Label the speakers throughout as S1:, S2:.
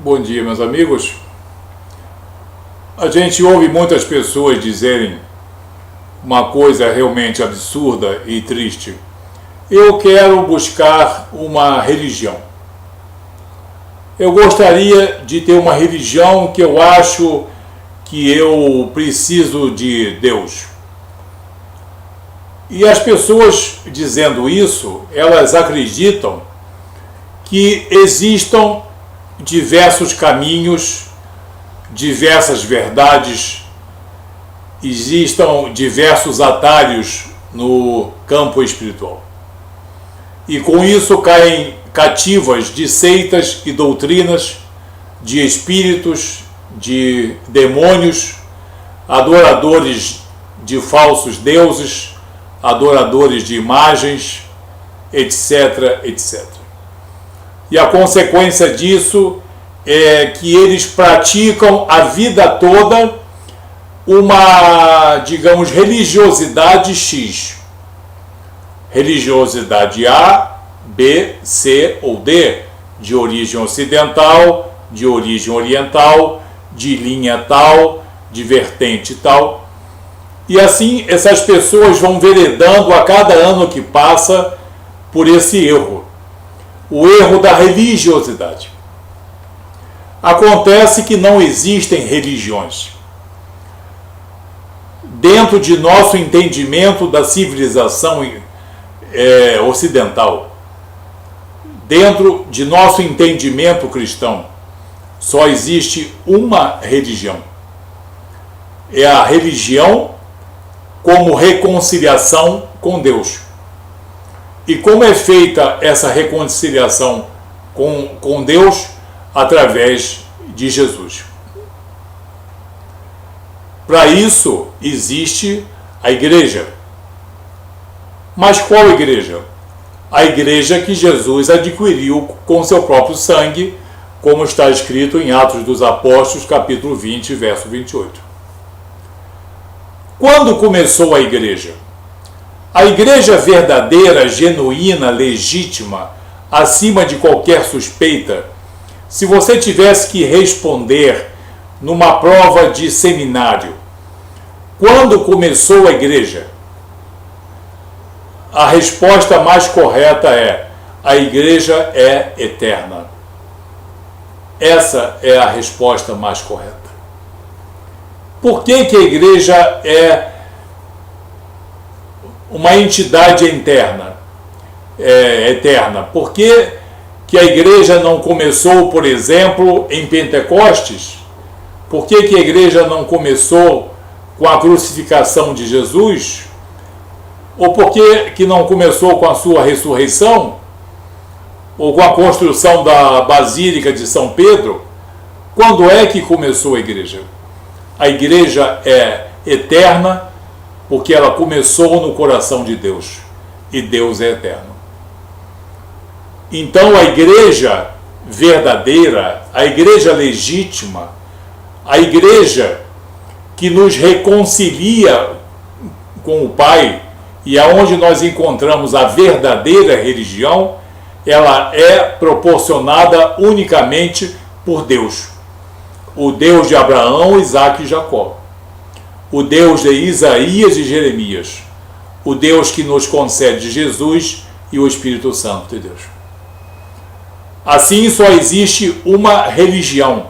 S1: Bom dia, meus amigos. A gente ouve muitas pessoas dizerem uma coisa realmente absurda e triste. Eu quero buscar uma religião. Eu gostaria de ter uma religião que eu acho que eu preciso de Deus. E as pessoas dizendo isso, elas acreditam que existam diversos caminhos, diversas verdades, existam diversos atalhos no campo espiritual. E com isso caem cativas de seitas e doutrinas, de espíritos, de demônios, adoradores de falsos deuses, adoradores de imagens, etc, etc. E a consequência disso é que eles praticam a vida toda uma, digamos, religiosidade X. Religiosidade A, B, C ou D, de origem ocidental, de origem oriental, de linha tal, de vertente tal. E assim essas pessoas vão veredando a cada ano que passa por esse erro. O erro da religiosidade. Acontece que não existem religiões. Dentro de nosso entendimento da civilização ocidental, dentro de nosso entendimento cristão, só existe uma religião. É a religião como reconciliação com Deus. E como é feita essa reconciliação com Deus? Através de Jesus. Para isso existe a igreja. Mas qual igreja? A igreja que Jesus adquiriu com seu próprio sangue, como está escrito em Atos dos Apóstolos, capítulo 20, verso 28. Quando começou a igreja? A igreja verdadeira, genuína, legítima, acima de qualquer suspeita, se você tivesse que responder numa prova de seminário, quando começou a igreja? A resposta mais correta é: a igreja é eterna. Essa é a resposta mais correta. Por que a igreja é uma entidade eterna? Por que a igreja não começou, por exemplo, em Pentecostes? Por que a igreja não começou com a crucificação de Jesus? Ou por que não começou com a sua ressurreição? Ou com a construção da Basílica de São Pedro? Quando é que começou a igreja? A igreja é eterna porque ela começou no coração de Deus. E Deus é eterno. Então a igreja verdadeira, a igreja legítima, a igreja que nos reconcilia com o Pai e aonde nós encontramos a verdadeira religião, ela é proporcionada unicamente por Deus. O Deus de Abraão, Isaque e Jacó. O Deus de Isaías e Jeremias. O Deus que nos concede Jesus e o Espírito Santo de Deus. Assim, só existe uma religião,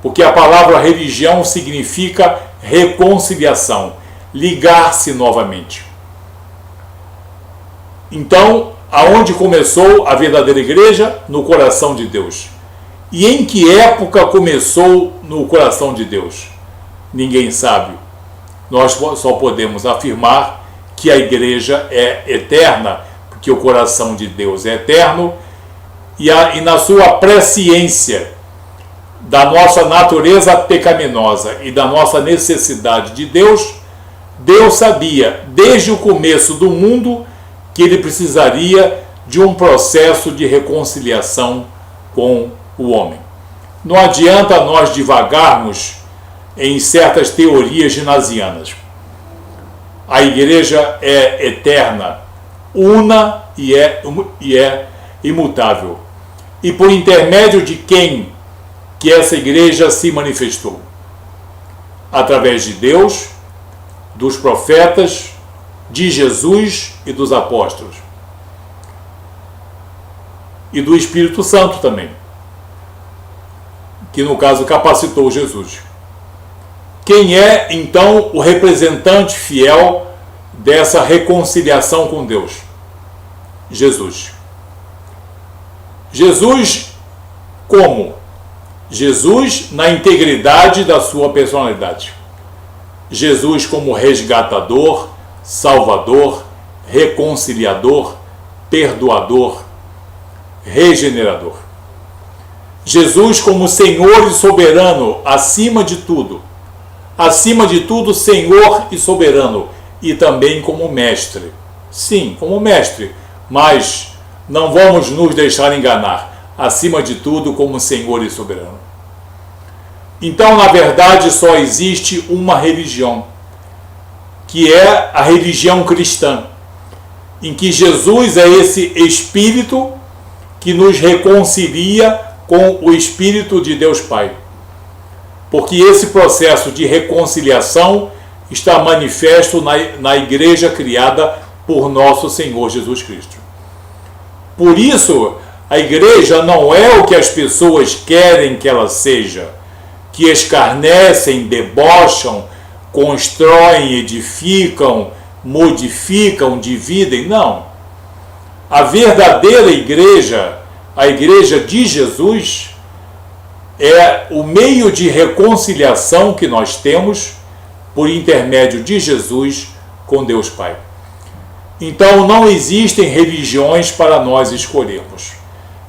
S1: porque a palavra religião significa reconciliação, ligar-se novamente. Então, aonde começou a verdadeira igreja? No coração de Deus. E em que época começou no coração de Deus? Ninguém sabe. Nós só podemos afirmar que a igreja é eterna, porque o coração de Deus é eterno, e na sua presciência da nossa natureza pecaminosa e da nossa necessidade de Deus, Deus sabia desde o começo do mundo que ele precisaria de um processo de reconciliação com o homem. Não adianta nós divagarmos em certas teorias ginasianas. A igreja é eterna, una e é imutável. E por intermédio de quem que essa igreja se manifestou? Através de Deus, dos profetas, de Jesus e dos apóstolos. E do Espírito Santo também, que no caso capacitou Jesus. Quem é então o representante fiel dessa reconciliação com Deus? Jesus. Jesus como? Jesus na integridade da sua personalidade. Jesus como resgatador, salvador, reconciliador, perdoador, regenerador. Jesus como Senhor e soberano acima de tudo. Acima de tudo, Senhor e soberano. E também como mestre. Sim, como mestre. Mas não vamos nos deixar enganar. Acima de tudo, como Senhor e soberano. Então, na verdade, só existe uma religião, que é a religião cristã, em que Jesus é esse Espírito que nos reconcilia com o Espírito de Deus Pai. Porque esse processo de reconciliação está manifesto na igreja criada por nosso Senhor Jesus Cristo. Por isso, a igreja não é o que as pessoas querem que ela seja, que escarnecem, debocham, constroem, edificam, modificam, dividem. Não. A verdadeira igreja, a igreja de Jesus, é o meio de reconciliação que nós temos por intermédio de Jesus com Deus Pai. Então não existem religiões para nós escolhermos.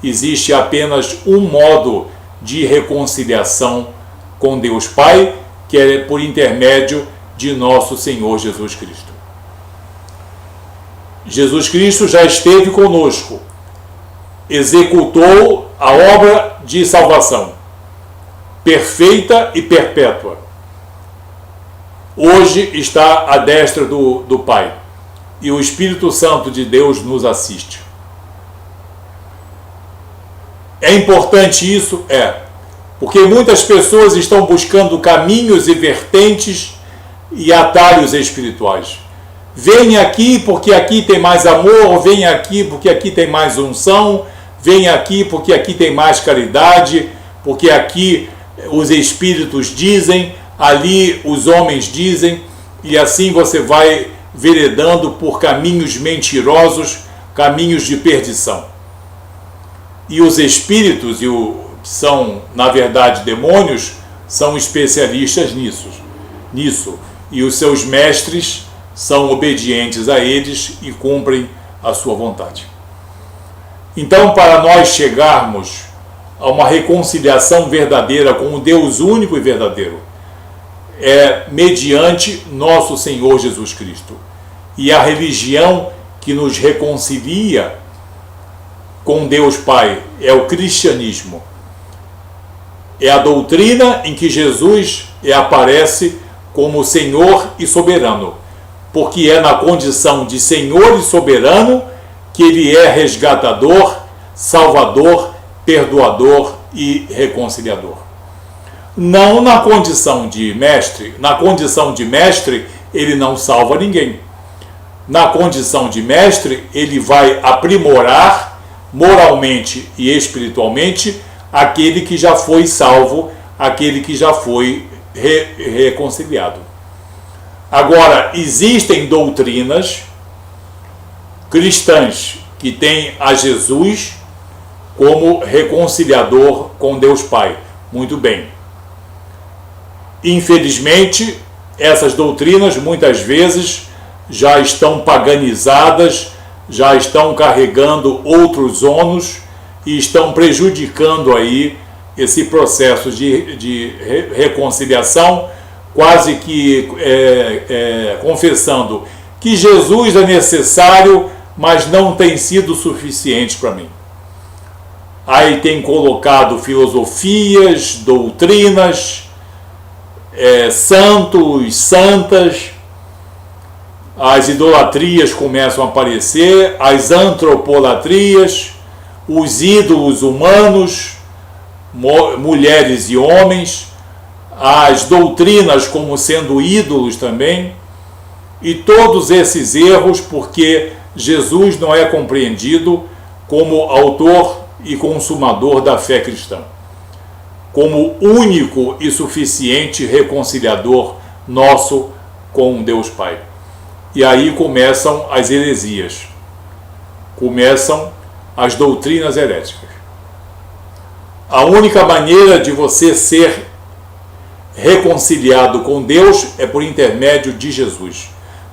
S1: Existe apenas um modo de reconciliação com Deus Pai, que é por intermédio de nosso Senhor Jesus Cristo. Jesus Cristo já esteve conosco, executou a obra de salvação, perfeita e perpétua. Hoje está à destra do Pai, e o Espírito Santo de Deus nos assiste. É importante isso? É. Porque muitas pessoas estão buscando caminhos e vertentes e atalhos espirituais. Vem aqui porque aqui tem mais amor, vem aqui porque aqui tem mais unção, vem aqui porque aqui tem mais caridade, porque aqui os espíritos dizem, ali os homens dizem, e assim você vai veredando por caminhos mentirosos, caminhos de perdição. E os espíritos, são, na verdade, demônios, são especialistas nisso. E os seus mestres são obedientes a eles e cumprem a sua vontade. Então, para nós chegarmos a uma reconciliação verdadeira com o Deus único e verdadeiro, é mediante nosso Senhor Jesus Cristo. E a religião que nos reconcilia com Deus Pai é o cristianismo. É a doutrina em que Jesus aparece como Senhor e soberano, porque é na condição de Senhor e soberano que ele é resgatador, salvador, perdoador e reconciliador. Não na condição de mestre. Na condição de mestre, ele não salva ninguém. Na condição de mestre, ele vai aprimorar moralmente e espiritualmente aquele que já foi salvo, aquele que já foi reconciliado. Agora, existem doutrinas cristãs que têm a Jesus como reconciliador com Deus Pai. Muito bem. Infelizmente, essas doutrinas muitas vezes já estão paganizadas, já estão carregando outros ônus e estão prejudicando aí esse processo de reconciliação, quase que confessando que Jesus é necessário, mas não tem sido suficiente para mim. Aí tem colocado filosofias, doutrinas, santos, santas, as idolatrias começam a aparecer, as antropolatrias, os ídolos humanos, mulheres e homens, as doutrinas como sendo ídolos também, e todos esses erros porque Jesus não é compreendido como autor e consumador da fé cristã, como único e suficiente reconciliador nosso com Deus Pai. E aí começam as heresias, começam as doutrinas heréticas. A única maneira de você ser reconciliado com Deus é por intermédio de Jesus.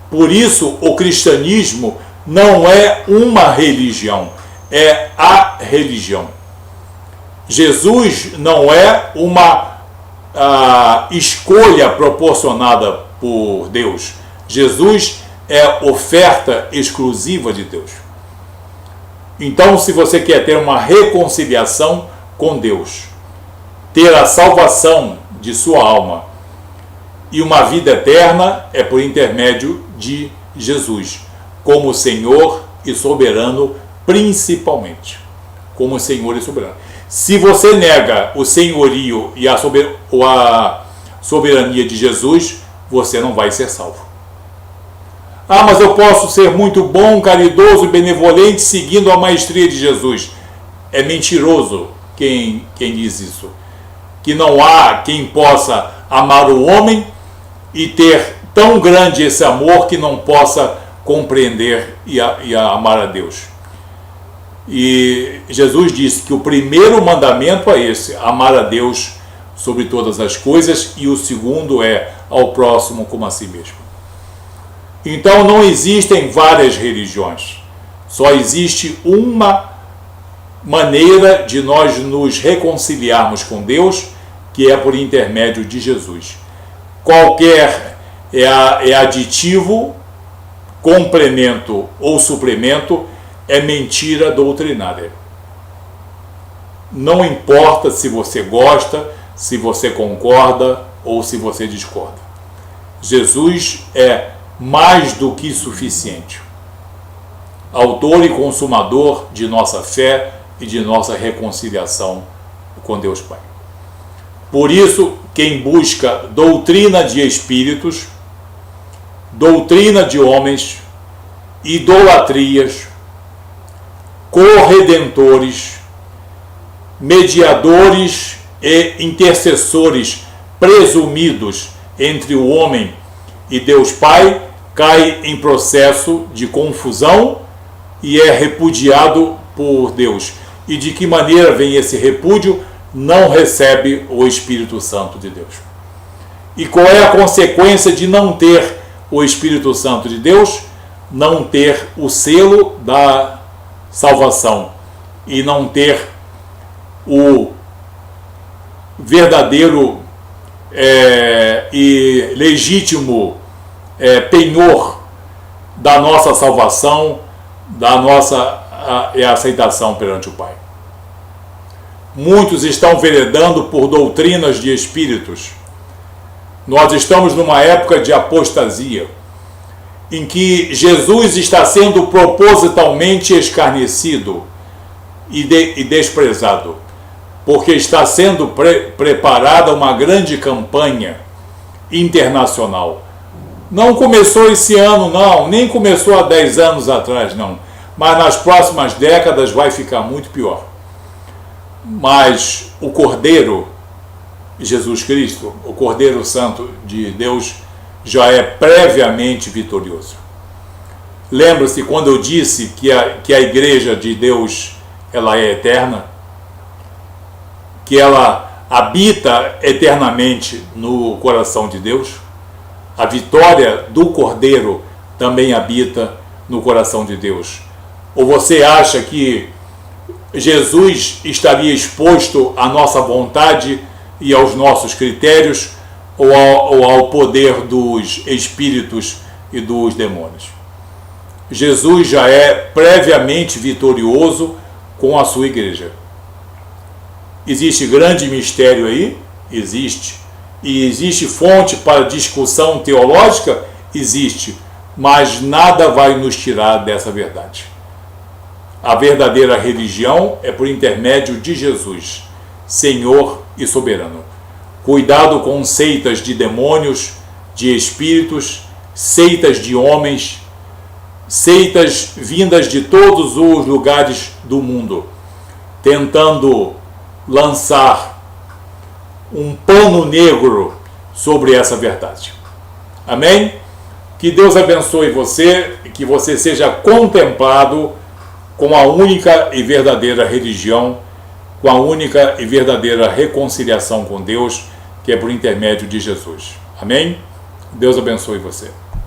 S1: Por isso, o cristianismo não é uma religião, é a religião. Jesus não é uma escolha proporcionada por Deus. Jesus é oferta exclusiva de Deus. Então, se você quer ter uma reconciliação com Deus, ter a salvação de sua alma e uma vida eterna, é por intermédio de Jesus, como Senhor e soberano, principalmente como Senhor e soberano. Se você nega o senhorio e a soberania de Jesus, você não vai ser salvo. Ah, mas eu posso ser muito bom, caridoso e benevolente seguindo a maestria de Jesus. É mentiroso quem diz isso. Que não há quem possa amar o homem e ter tão grande esse amor que não possa compreender e amar a Deus. E Jesus disse que o primeiro mandamento é esse: amar a Deus sobre todas as coisas, e o segundo é ao próximo como a si mesmo. Então não existem várias religiões, só existe uma maneira de nós nos reconciliarmos com Deus, que é por intermédio de Jesus. Qualquer aditivo, complemento ou suplemento é mentira doutrinária. Não importa se você gosta, se você concorda ou se você discorda. Jesus é mais do que suficiente, autor e consumador de nossa fé e de nossa reconciliação com Deus Pai. Por isso, quem busca doutrina de espíritos, doutrina de homens, idolatrias, corredentores, mediadores e intercessores presumidos entre o homem e Deus Pai, cai em processo de confusão e é repudiado por Deus. E de que maneira vem esse repúdio? Não recebe o Espírito Santo de Deus. E qual é a consequência de não ter o Espírito Santo de Deus? Não ter o selo da salvação e não ter o verdadeiro e legítimo penhor da nossa salvação, da nossa aceitação perante o Pai. Muitos estão veredando por doutrinas de espíritos. Nós estamos numa época de apostasia, em que Jesus está sendo propositalmente escarnecido e desprezado, porque está sendo preparada uma grande campanha internacional. Não começou esse ano, não, nem começou há 10 anos atrás, não, mas nas próximas décadas vai ficar muito pior. Mas o Cordeiro, Jesus Cristo, o Cordeiro Santo de Deus, já é previamente vitorioso. Lembra-se quando eu disse que a Igreja de Deus, ela é eterna, que ela habita eternamente no coração de Deus? A vitória do Cordeiro também habita no coração de Deus. Ou você acha que Jesus estaria exposto à nossa vontade e aos nossos critérios, ou ao poder dos espíritos e dos demônios? Jesus já é previamente vitorioso com a sua igreja. Existe grande mistério aí? Existe. E existe fonte para discussão teológica? Existe. Mas nada vai nos tirar dessa verdade. A verdadeira religião é por intermédio de Jesus. Senhor e soberano. Cuidado com seitas de demônios, de espíritos, seitas de homens, seitas vindas de todos os lugares do mundo, tentando lançar um pano negro sobre essa verdade. Amém? Que Deus abençoe você e que você seja contemplado com a única e verdadeira religião, com a única e verdadeira reconciliação com Deus, que é por intermédio de Jesus. Amém? Deus abençoe você.